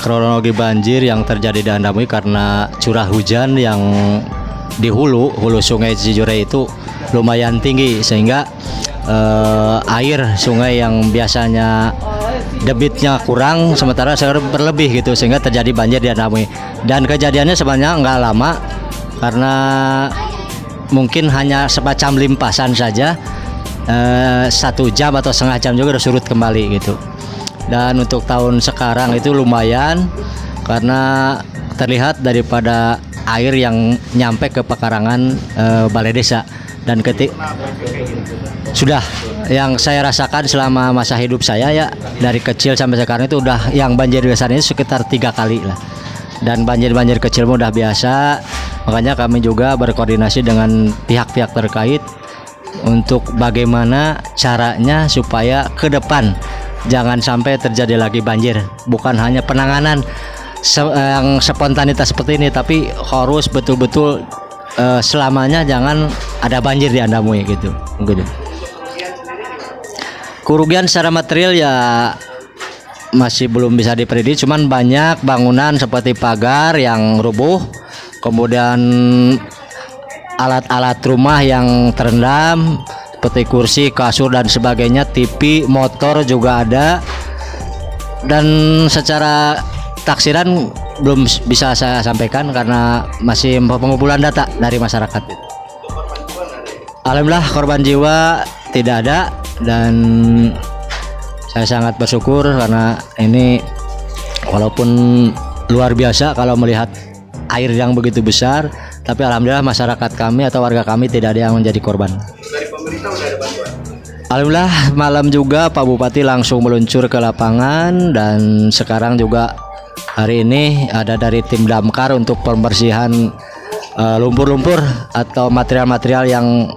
kronologi banjir yang terjadi di Andamui karena curah hujan yang di hulu sungai Cijure itu lumayan tinggi sehingga air sungai yang biasanya debitnya kurang sementara sekarang berlebih gitu sehingga terjadi banjir di Andamui. Dan kejadiannya sebenarnya nggak lama karena mungkin hanya semacam limpasan saja, 1 jam atau setengah jam juga udah surut kembali gitu. Dan untuk tahun sekarang itu lumayan karena terlihat daripada air yang nyampe ke pekarangan balai desa. Dan sudah yang saya rasakan selama masa hidup saya ya dari kecil sampai sekarang itu udah yang banjir besar ini sekitar 3 kali lah. Dan banjir-banjir kecil udah biasa, makanya kami juga berkoordinasi dengan pihak-pihak terkait untuk bagaimana caranya supaya ke depan jangan sampai terjadi lagi banjir. Bukan hanya penanganan yang spontanitas seperti ini, tapi harus betul-betul selamanya jangan ada banjir di Andamui gitu. Kerugian secara material ya masih belum bisa diprediksi, cuman banyak bangunan seperti pagar yang rubuh, kemudian alat-alat rumah yang terendam seperti kursi, kasur dan sebagainya, TV, motor juga ada. Dan secara taksiran belum bisa saya sampaikan karena masih pengumpulan data dari masyarakat. Alhamdulillah korban jiwa tidak ada dan saya sangat bersyukur karena ini walaupun luar biasa kalau melihat air yang begitu besar, tapi alhamdulillah masyarakat kami atau warga kami tidak ada yang menjadi korban. Dari pemerintah udah ada bantuan? Alhamdulillah malam juga Pak Bupati langsung meluncur ke lapangan dan sekarang juga hari ini ada dari tim damkar untuk pembersihan lumpur-lumpur atau material-material yang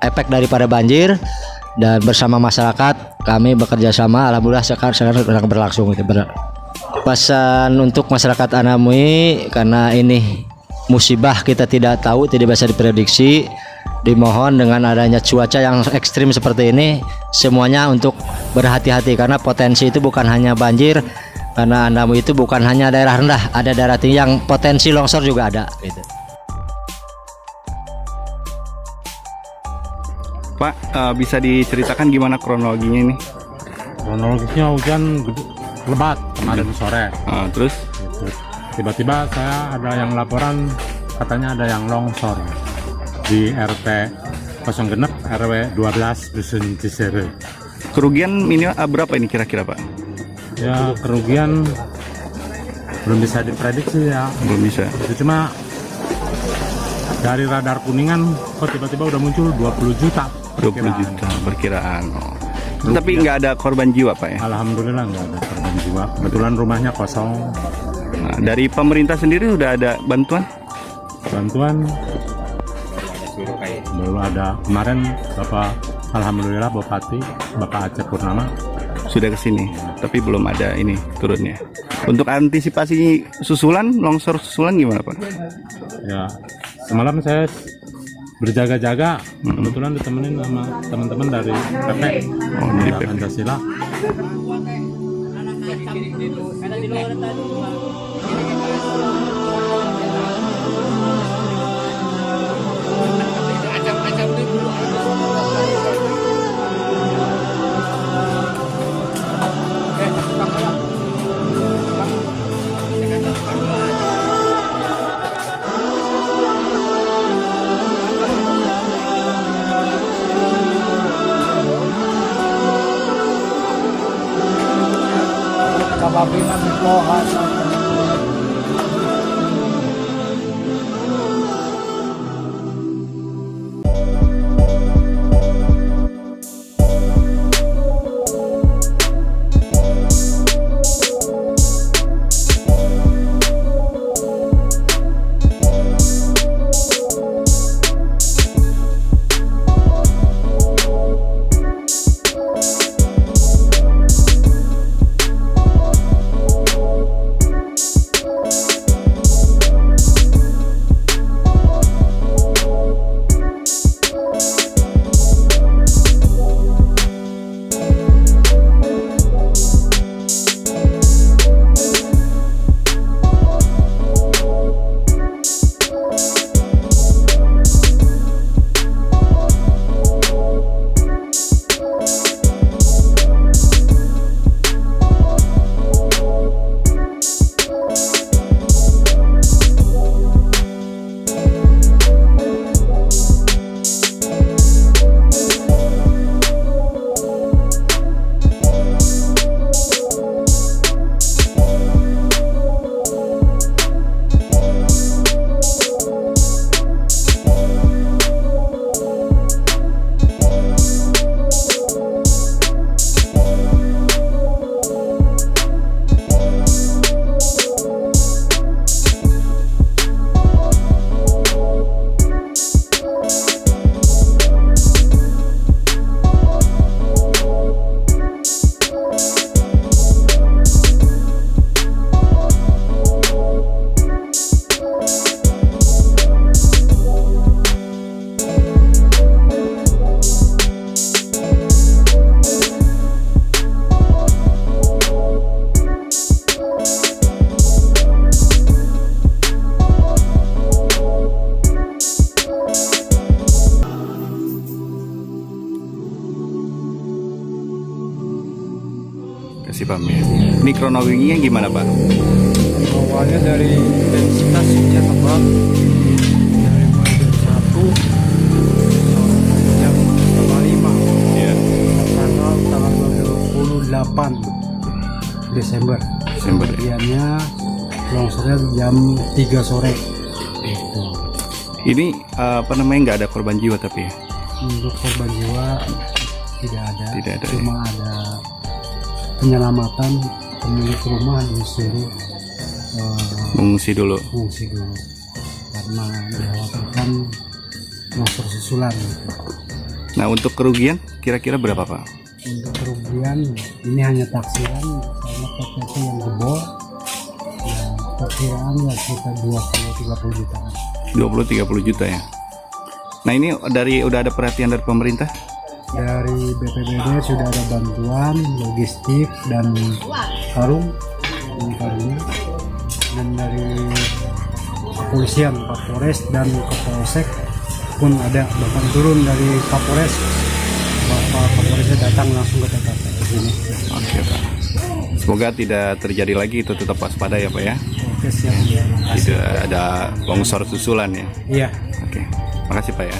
efek daripada banjir, dan bersama masyarakat kami bekerja sama. Alhamdulillah sekarang sedang berlangsung itu. Pesan untuk masyarakat Andamui karena ini musibah kita tidak tahu, tidak bisa diprediksi. Dimohon dengan adanya cuaca yang ekstrim seperti ini semuanya untuk berhati-hati karena potensi itu bukan hanya banjir, karena Andamui itu bukan hanya daerah rendah, ada daerah tinggi yang potensi longsor juga ada gitu. Pak, bisa diceritakan gimana kronologinya ini? Kronologisnya hujan lebat kemarin sore. Terus? Gitu. Tiba-tiba saya ada yang laporan katanya ada yang longsor di RT 06 RW 12 Dusun Cisere. Kerugian minimal berapa ini kira-kira Pak? Ya kerugian belum bisa diprediksi ya. Belum bisa. Itu cuma dari radar Kuningan kok tiba-tiba udah muncul 20 juta. 20 juta perkiraan. Tapi nggak ada korban jiwa Pak ya? Alhamdulillah nggak ada korban jiwa. Kebetulan rumahnya kosong. Nah, dari pemerintah sendiri udah ada bantuan? Bantuan baru ada kemarin Alhamdulillah Bupati Bapak Aceh Purnama sudah kesini, tapi belum ada ini turunnya. Untuk antisipasi longsor susulan gimana Pak? Ya semalam saya berjaga-jaga, kebetulan ditemenin sama teman-teman dari PP dari PP. Pancasila. Kababinan di Pohan. Masih paham ya. Ini kronologinya gimana Pak? Awalnya dari intensitas hujan lebat dari mulai jam 1 sampai jam setengah 5 Iya. tanggal 28 Desember. Desember ya. Kemudiannya longsornya jam 3 sore. Itu. Ini apa namanya, nggak ada korban jiwa tapi ya? Untuk korban jiwa tidak ada. Tidak ada, Cuma ada penyelamatan pemilik rumah disuruh Mengungsi dulu. mengungsi dulu karena dikhawatirkan longsor susulan. Nah untuk kerugian kira-kira berapa Pak? Untuk kerugian ini hanya taksiran karena PPT yang jebol, ya, perkiraan ya sekitar 20-30 jutaan. 20-30 juta ya. Nah ini udah ada perhatian dari pemerintah? Dari BPBD sudah ada bantuan logistik dan karung, dan dari kepolisian, Kapolres dan Kapolsek pun ada, bahkan turun dari Kapolres. Bapak Kapolresnya datang langsung ke TKP ke sini. Oke Pak. Semoga tidak terjadi lagi, itu tetap waspada ya Pak ya. Oke, siap. Tidak ada longsor susulan ya. Iya. Oke. Makasih Pak ya.